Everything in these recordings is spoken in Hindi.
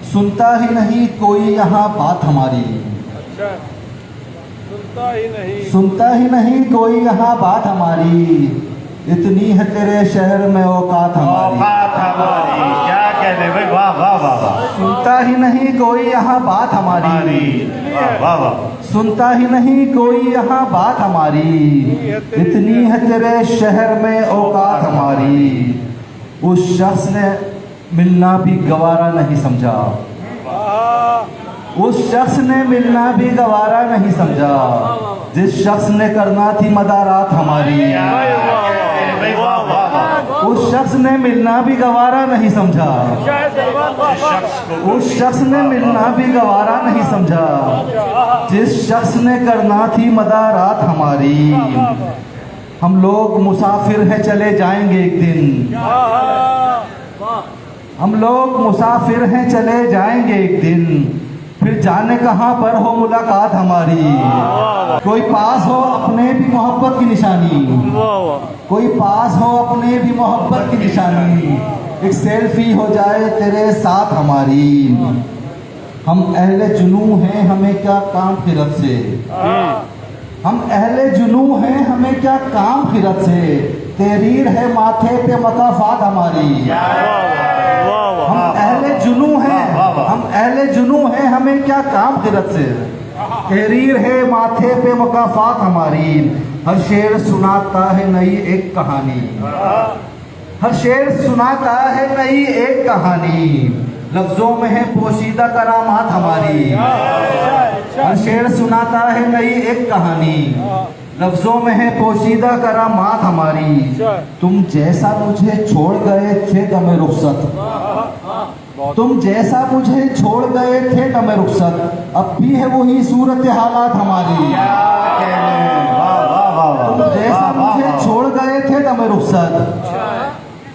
सुनता ही नहीं कोई यहाँ बात हमारी। अच्छा, सुनता ही नहीं कोई यहाँ बात हमारी, इतनी है तेरे शहर में औकात हमारी। क्या कहते भाई, वाह वाह वाह वाह। सुनता ही नहीं कोई यहाँ बात हमारी, वाह वाह। सुनता ही नहीं कोई यहाँ बात हमारी, इतनी है तेरे शहर में औकात हमारी। उस शख्स ने मिलना भी गवारा नहीं समझा, उस शख्स ने मिलना भी गवारा नहीं समझा, जिस शख्स ने करना थी मदारात हमारी। उस शख्स ने मिलना भी गवारा नहीं समझा, उस शख्स ने मिलना भी गवारा नहीं समझा, जिस शख्स ने करना थी मदारात हमारी। हम लोग मुसाफिर हैं चले जाएंगे एक दिन, हम लोग मुसाफिर हैं चले जाएंगे एक दिन, फिर जाने कहाँ पर हो मुलाकात हमारी। कोई पास हो अपने भी मोहब्बत की निशानी, कोई पास हो अपने भी मोहब्बत की निशानी, एक सेल्फी हो जाए तेरे साथ हमारी। हम अहले जुनू हैं हमें क्या काम खिरत से, हम अहले जुनू हैं हमें क्या काम खिरत से, तहरीर है माथे पे मकाफात हमारी। हम अहले जुनू हैं, हम अहले जुनू हैं हमें क्या काम खिरत से, तहरीर है माथे पे मकाफात हमारी। हर शेर सुनाता है नई एक कहानी, हर शेर सुनाता है नई एक कहानी, लफ्जों में है पोशीदा करामात हमारी। हर शेर सुनाता है नई एक कहानी, लफ्जों में है पोशीदा करामात हमारी। तुम जैसा मुझे छोड़ गए थे गमे रुखसत, तुम जैसा मुझे छोड़ गए थे गमे रुखसत, अब भी है वही सूरत हालात हमारी। तुम जैसा मुझे छोड़ गए थे गमे रुखसत,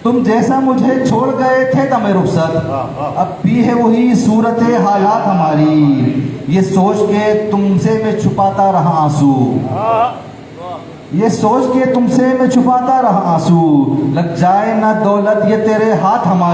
तुम जैसा मुझे छोड़ गए थे गमे रुखसत, अब भी है वही सूरत हालात हमारी। ये सोच के तुमसे मैं छुपाता रहा आंसू, ये सोच के तुमसे मैं छुपाता रहा आंसू, लग जाए ना दौलत ये तेरे हाथ हमारी।